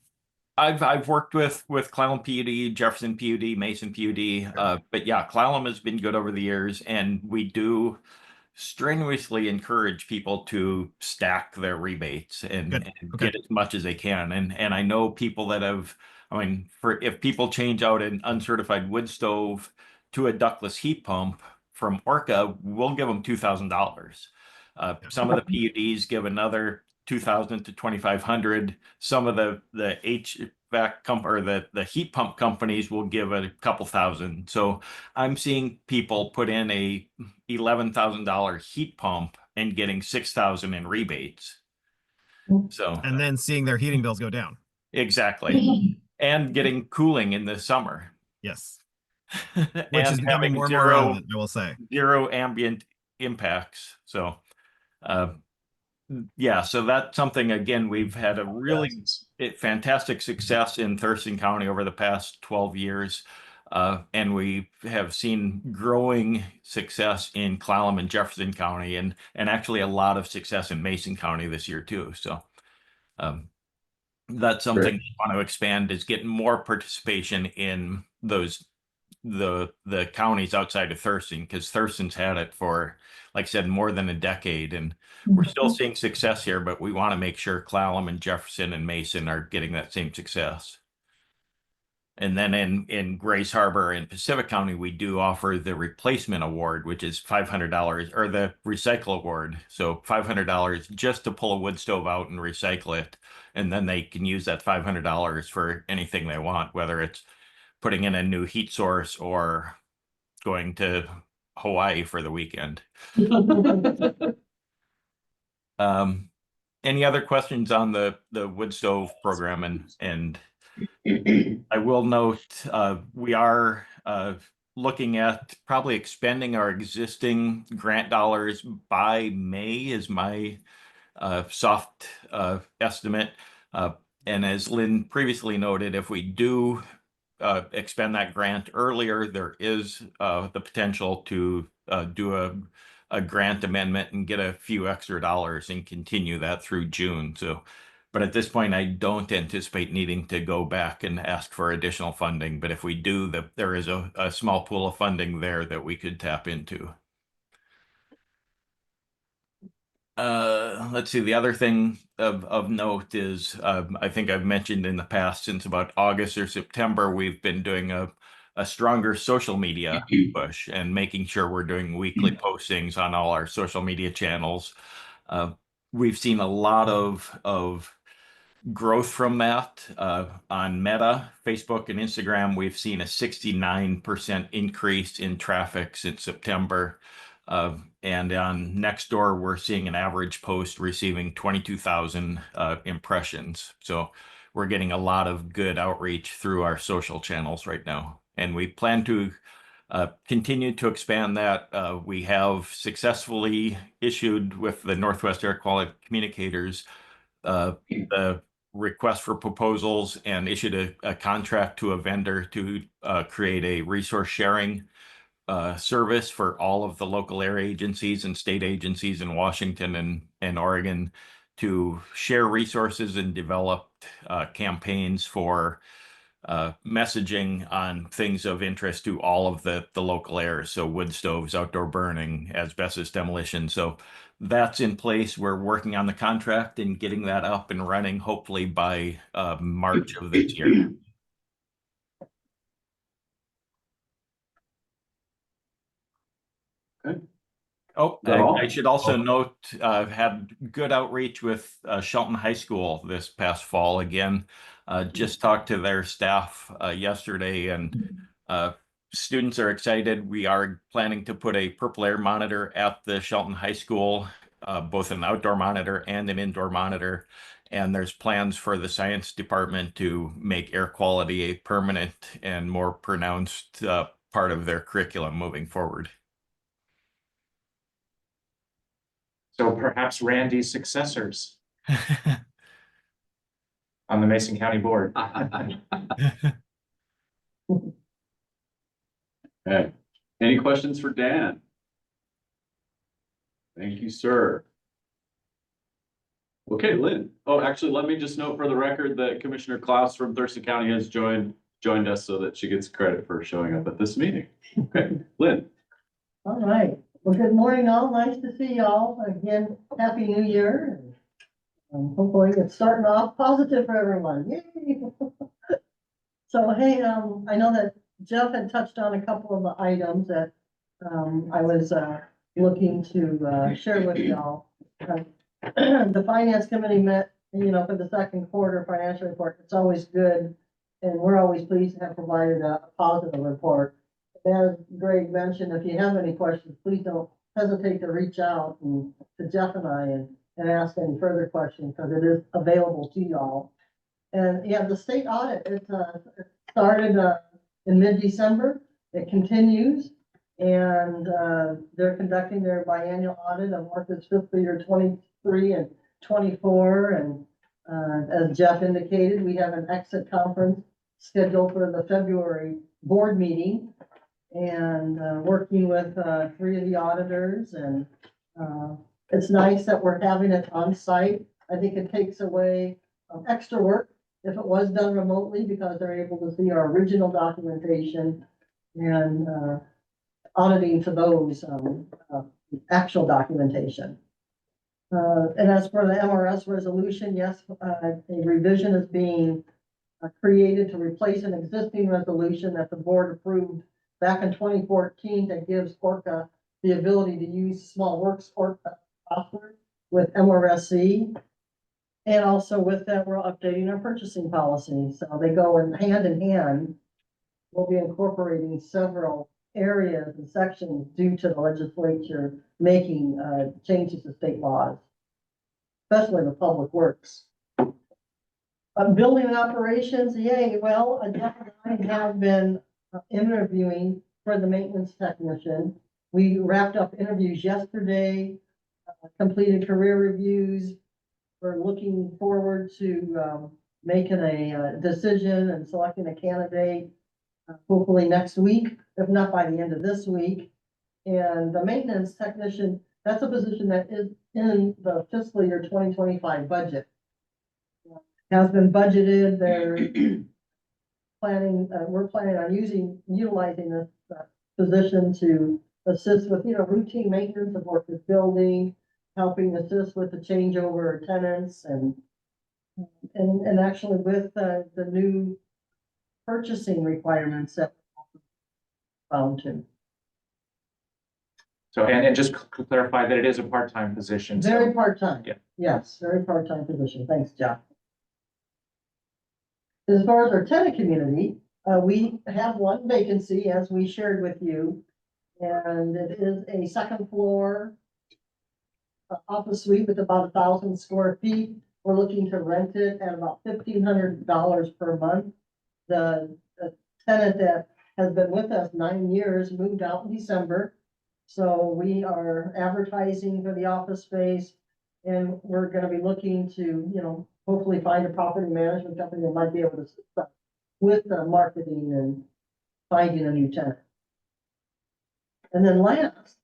I've worked with Clallam PUD, Jefferson PUD, Mason PUD, but yeah, Clallam has been good over the years, and we do strenuously encourage people to stack their rebates and Okay. get as much as they can. And I know people that have, I mean, if people change out an uncertified wood stove to a ductless heat pump from ORCAA, we'll give them $2,000. Some of the PUDs give another 2,000 to 2,500. Some of the HVAC or the heat pump companies will give a couple thousand. So I'm seeing people put in a $11,000 heat pump and getting 6,000 in rebates. So And then seeing their heating bills go down. exactly, and getting cooling in the summer. Yes. Which is and becoming having more and more relevant, I will say. zero ambient impacts. So yeah, so that's something, again, we've had a really fantastic success in Thurston County over the past 12 years. And we have seen growing success in Clallam and Jefferson County, and actually a lot of success in Mason County this year too. So that's something we want to expand, is getting more participation in the counties outside of Thurston, because Thurston's had it for, like I said, more than a decade, and we're still seeing success here, but we want to make sure Clallam and Jefferson and Mason are getting that same success. And then in Grace Harbor and Pacific County, we do offer the replacement award, which is $500, or the recycle award. So $500 just to pull a wood stove out and recycle it. And then they can use that $500 for anything they want, whether it's putting in a new heat source or going to Hawaii for the weekend. Any other questions on the wood stove program? And I will note, we are looking at probably expending our existing grant dollars by May is my soft estimate. And as Lynn previously noted, if we do expend that grant earlier, there is the potential to do a grant amendment and get a few extra dollars and continue that through June. So, but at this point, I don't anticipate needing to go back and ask for additional funding. But if we do, there is a small pool of funding there that we could tap into. Let's see. The other thing of note is, I think I've mentioned in the past, since about August or September, we've been doing a stronger social media push and making sure we're doing weekly postings on all our social media channels. We've seen a lot of growth from that on Meta, Facebook, and Instagram. We've seen a 69% increase in traffic since September. And on Nextdoor, we're seeing an average post receiving 22,000 impressions. So we're getting a lot of good outreach through our social channels right now. And we plan to continue to expand that. We have successfully issued with the Northwest Air Quality Communicators the request for proposals and issued a contract to a vendor to create a resource sharing service for all of the local air agencies and state agencies in Washington and Oregon to share resources and develop campaigns for messaging on things of interest to all of the local airs. So wood stoves, outdoor burning, asbestos demolition. So that's in place. We're working on the contract and getting that up and running, hopefully by March of this year. Okay. Oh, Is that all? I should also note, I've had good outreach with Shelton High School this past fall again. Just talked to their staff yesterday, and students are excited. We are planning to put a purple air monitor at the Shelton High School, both an outdoor monitor and an indoor monitor. And there's plans for the science department to make air quality a permanent and more pronounced part of their curriculum moving forward. So perhaps Randy's successors on the Mason County Board. Okay. Any questions for Dan? Thank you, sir. Okay, Lynn. Oh, actually, let me just note for the record that Commissioner Klaus from Thurston County has joined us so that she gets credit for showing up at this meeting. Okay, Lynn. All right. Well, good morning, all. Nice to see y'all again. Happy New Year. Hopefully it's starting off positive for everyone. Yay! So, hey, I know that Jeff had touched on a couple of the items that I was looking to share with y'all. The Finance Committee met, for the second quarter financial report. It's always good, and we're always pleased to have provided a positive report. As Greg mentioned, if you have any questions, please don't hesitate to reach out to Jeff and I and ask any further questions, because it is available to y'all. And yeah, the state audit, it started in mid-December. It continues, and they're conducting their biannual audit of ORCAA's fiscal year 23 and 24. And as Jeff indicated, we have an exit conference scheduled for the February board meeting, and working with 3 of the auditors. And it's nice that we're having it on site. I think it takes away extra work if it was done remotely, because they're able to see our original documentation and auditing to those actual documentation. And as for the MRS resolution, yes, a revision is being created to replace an existing resolution that the board approved back in 2014 that gives ORCAA the ability to use small works software with MRSC. And also with that, we're updating our purchasing policy. So they go in hand. We'll be incorporating several areas and sections due to the legislature making changes to state laws, especially the public works. Building and operations, yay. Well, I have been interviewing for the maintenance technician. We wrapped up interviews yesterday, completed career reviews. We're looking forward to making a decision and selecting a candidate, hopefully next week, if not by the end of this week. And the maintenance technician, that's a position that is in the fiscal year 2025 budget. Has been budgeted, they're planning, we're planning on utilizing this position to assist with, routine maintenance of work with building, helping assist with the changeover of tenants and actually with the new purchasing requirements that found to. So, and just clarify that it is a part-time position. so- Very part-time. Yeah. Yes, very part-time position. Thanks, Jeff. As far as our tenant community, we have one vacancy as we shared with you. And it is a second floor office suite with about 1,000 square feet. We're looking to rent it at about $1,500 per month. The tenant that has been with us 9 years moved out in December. So we are advertising for the office space and we're gonna be looking to, hopefully find a property management company that might be able to assist us with the marketing and finding a new tenant. And then last,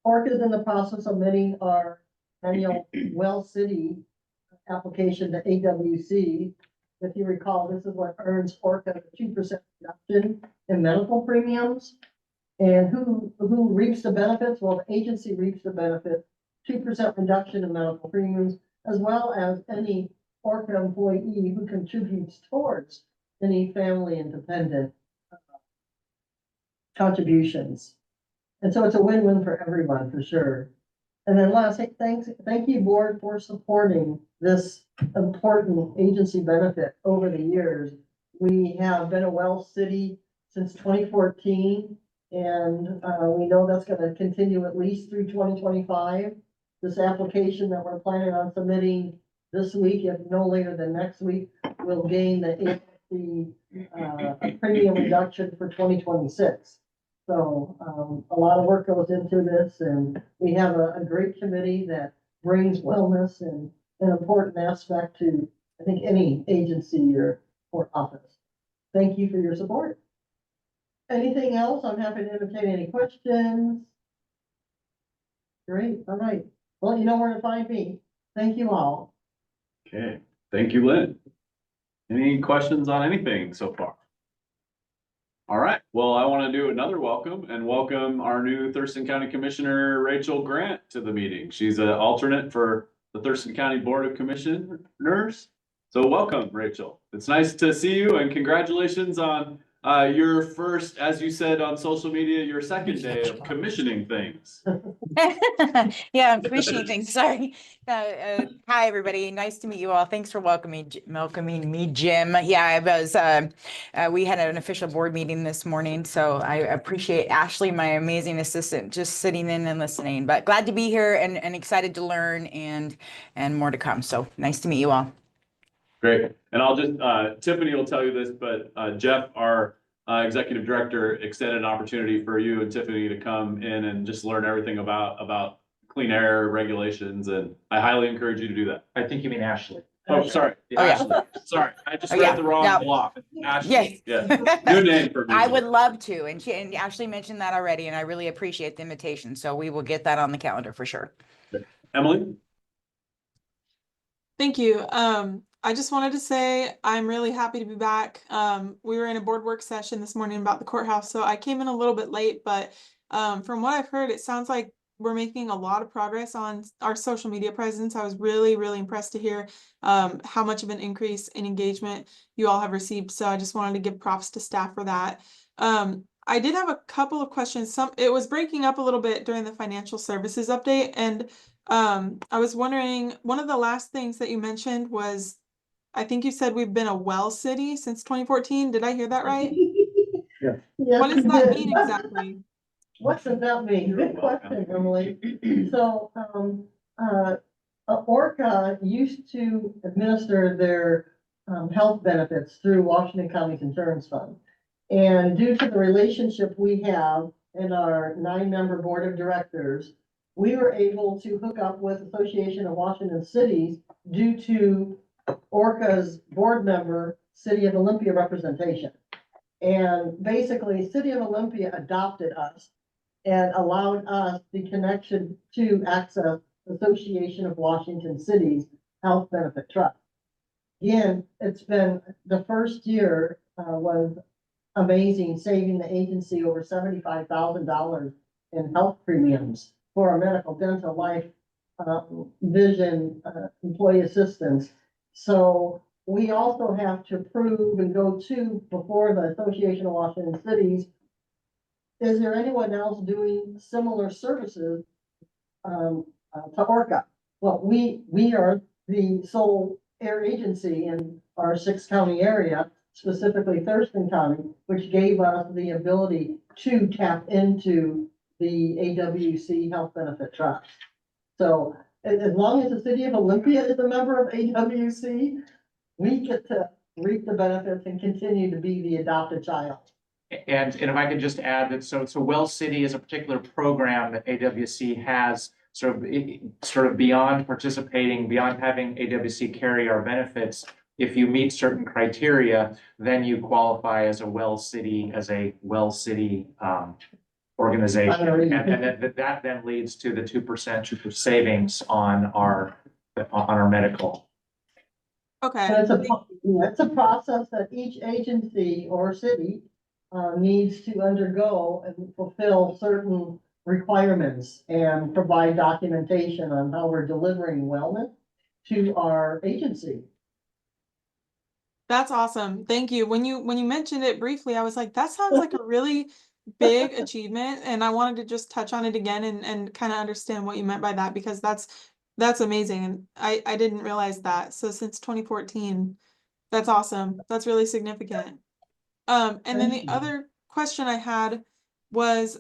ORCAA is in the process of submitting our annual Well City application to AWC. If you recall, this is what earns ORCAA a 2% reduction in medical premiums. And who reaps the benefits? Well, the agency reaps the benefit, 2% reduction in medical premiums, as well as any ORCAA employee who contributes towards any family and dependent contributions. And so it's a win-win for everyone, for sure. And then last, thank you, board, for supporting this important agency benefit over the years. We have been a well city since 2014, and we know that's gonna continue at least through 2025. This application that we're planning on submitting this week, if no later than next week, will gain the premium reduction for 2026. So a lot of work goes into this, and we have a great committee that brings wellness and an important aspect to, I think, any agency or office. Thank you for your support. Anything else? I'm happy to entertain any questions. Great, all right. Well, you know where to find me. Thank you all. Okay, thank you, Lynn. Any questions on anything so far? All right, well, I want to do another welcome and welcome our new Thurston County Commissioner, Rachel Grant, to the meeting. She's an alternate for the Thurston County Board of Commissioners. So welcome, Rachel. It's nice to see you and congratulations on your first, as you said on social media, your second day of commissioning things. Yeah, I'm commissioning things. Sorry. Hi, everybody. Nice to meet you all. Thanks for welcoming me, Jim. Yeah, I was. We had an official board meeting this morning, so I appreciate Ashley, my amazing assistant, just sitting in and listening. But glad to be here and excited to learn and more to come. So nice to meet you all. Great. And I'll just, Tiffany will tell you this, but Jeff, our executive director, extended an opportunity for you and Tiffany to come in and just learn everything about clean air regulations. And I highly encourage you to do that. I think you mean Ashley. Oh, sorry. Oh, yeah. Ashley. Sorry, I just Oh, read yeah. the wrong No. block. Ashley, Yes. yeah. New name for me. I would love to. And Ashley mentioned that already, and I really appreciate the invitation. So we will get that on the calendar for sure. Emily? Thank you. I just wanted to say I'm really happy to be back. We were in a board work session this morning about the courthouse, so I came in a little bit late, but from what I've heard, it sounds like we're making a lot of progress on our social media presence. I was really, really impressed to hear how much of an increase in engagement you all have received. So I just wanted to give props to staff for that. I did have a couple of questions. It was breaking up a little bit during the financial services update, and I was wondering, one of the last things that you mentioned was, I think you said we've been a well city since 2014. Did I hear that right? Yes, What does you that did. mean exactly? What does that mean? Good question, Emily. So, ORCAA used to administer their health benefits through Washington County's Insurance Fund. And due to the relationship we have in our 9-member board of directors, we were able to hook up with Association of Washington Cities due to ORCAA's board member, City of Olympia representation. And basically, City of Olympia adopted us and allowed us the connection to access Association of Washington Cities Health Benefit Trust. Again, it's been, the first year was amazing, saving the agency over $75,000 in health premiums for our medical, dental, life, vision, employee assistance. So we also have to prove and go to before the Association of Washington Cities. Is there anyone else doing similar services to ORCAA? Well, we are the sole air agency in our 6-county area, specifically Thurston County, which gave us the ability to tap into the AWC Health Benefit Trust. So as long as the city of Olympia is a member of AWC, we get to reap the benefits and continue to be the adopted child. And if I could just add that, so Well City is a particular program that AWC has sort of beyond participating, beyond having AWC carry our benefits. If you meet certain criteria, then you qualify as a Well City, organization. And that then leads to the 2% savings on our medical. Okay. It's a process that each agency or city needs to undergo and fulfill certain requirements and provide documentation on how we're delivering wellness to our agency. That's awesome. Thank you. When you mentioned it briefly, I was like, that sounds like a really big achievement. And I wanted to just touch on it again and kind of understand what you meant by that, because that's amazing. And I didn't realize that. So since 2014, that's awesome. That's really significant. And then the other question I had was,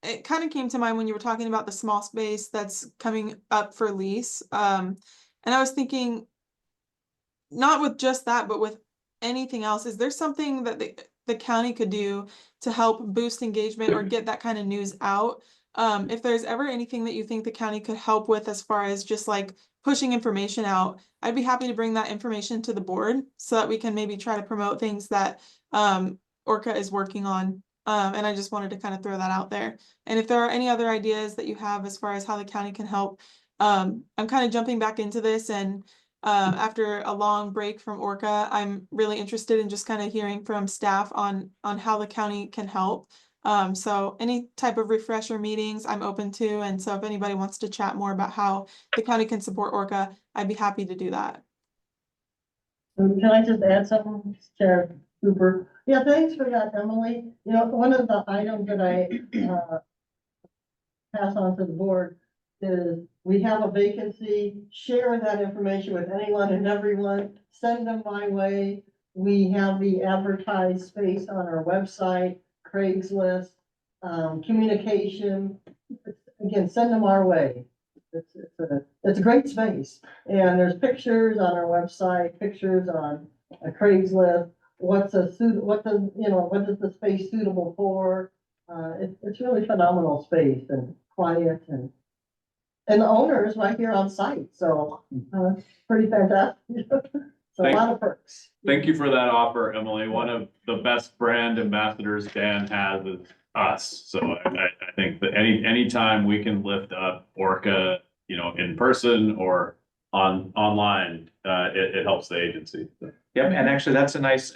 it kind of came to mind when you were talking about the small space that's coming up for lease. And I was thinking, not with just that, but with anything else, is there something that the county could do to help boost engagement or get that kind of news out? If there's ever anything that you think the county could help with as far as just like pushing information out, I'd be happy to bring that information to the board so that we can maybe try to promote things that ORCAA is working on. And I just wanted to kind of throw that out there. And if there are any other ideas that you have as far as how the county can help, I'm kind of jumping back into this, and after a long break from ORCAA, I'm really interested in just kind of hearing from staff on how the county can help. So any type of refresher meetings I'm open to. And so if anybody wants to chat more about how the county can support ORCAA, I'd be happy to do that. Can I just add something, Chair Cooper? Yeah, thanks for that, Emily. You know, one of the items that I pass on to the board is we have a vacancy, share that information with anyone and everyone, send them my way. We have the advertised space on our website, Craigslist, communication. Again, send them our way. It's a great space, and there's pictures on our website, pictures on Craigslist. What is the space suitable for? It's really phenomenal space and quiet, and the owner is right here on site, so pretty fantastic. So a lot of perks. Thank you for that offer, Emily. One of the best brand ambassadors Dan has is us. So I think that anytime we can lift up ORCAA, in person or online, it helps the agency. Yep, and actually that's a nice,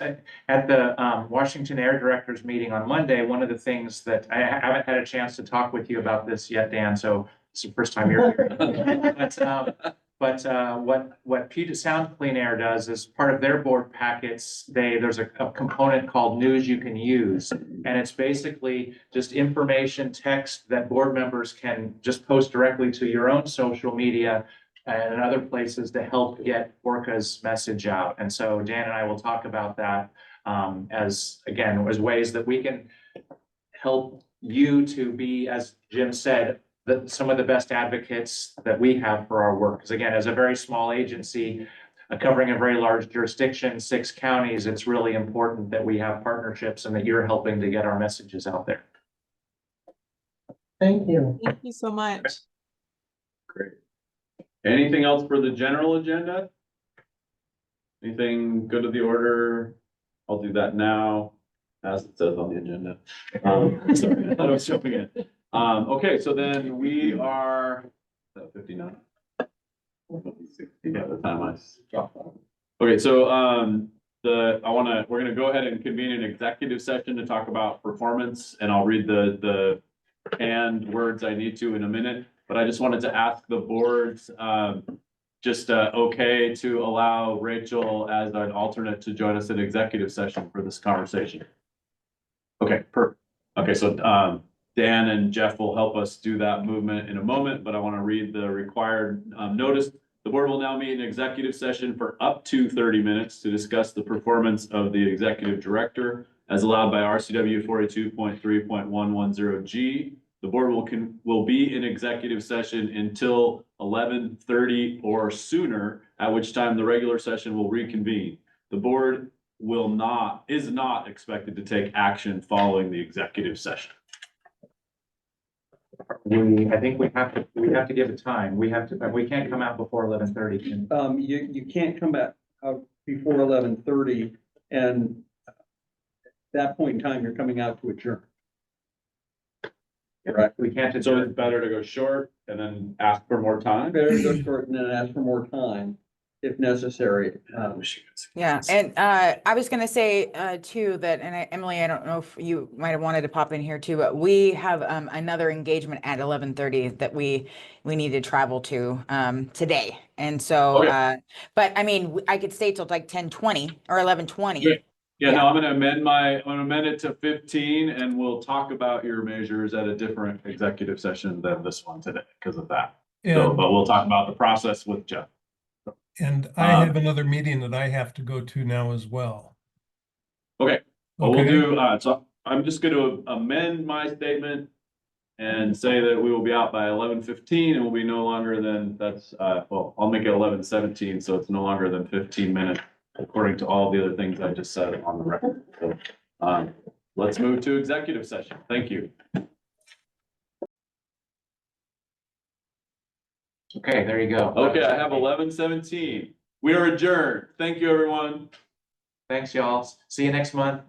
at the Washington Air Directors meeting on Monday, one of the things that I haven't had a chance to talk with you about this yet, Dan, so it's the first time you're here. But what Puget Sound Clean Air does is part of their board packets, there's a component called News You Can Use. And it's basically just information, text that board members can just post directly to your own social media and other places to help get ORCAA's message out. And so Dan and I will talk about that as ways that we can help you to be, as Jim said, some of the best advocates that we have for our work. Because again, as a very small agency covering a very large jurisdiction, 6 counties, it's really important that we have partnerships and that you're helping to get our messages out there. Thank you. Thank you so much. Great. Anything else for the general agenda? Anything good of the order? I'll do that now. as it says on the agenda. Sorry, I thought I was jumping in. Okay, so then we are 59. Yeah, the time I dropped off. Okay, so we're gonna go ahead and convene an executive session to talk about performance, and I'll read the canned words I need to in a minute. But I just wanted to ask the boards, okay to allow Rachel as an alternate to join us in executive session for this conversation. Okay, perfect. Okay, so Dan and Jeff will help us do that movement in a moment, but I want to read the required notice. The board will now meet in executive session for up to 30 minutes to discuss the performance of the executive director as allowed by RCW 42.3.110G. The board will be in executive session until 11:30 or sooner, at which time the regular session will reconvene. The board is not expected to take action following the executive session. I think we have to give it time. We can't come out before 11:30. You can't come back out before 11:30, and at that point in time, you're coming out to adjourn. Correct. We can't. So it's better to go short and then ask for more time. Better to go short and then ask for more time if necessary. Yeah, and I was gonna say too that, and Emily, I don't know if you might have wanted to pop in here too, but we have another engagement at 11:30 that we need to travel to today, and so Okay. but I mean I could stay till like 10:20 or 11:20. Yeah, no, I'm gonna amend it to 15, and we'll talk about your measures at a different executive session than this one today because of that. So, And, but we'll talk about the process with Jeff. and I have another meeting that I have to go to now as well. Okay, well, we'll Okay. do, so I'm just gonna amend my statement and say that we will be out by 11:15 and will be no longer than, I'll make it 11:17, so it's no longer than 15 minutes, according to all the other things I just said on the record. So, let's move to executive session. Thank you. Okay, there you go. Okay, I have 11:17. We are adjourned. Thank you, everyone. Thanks, y'all. See you next month.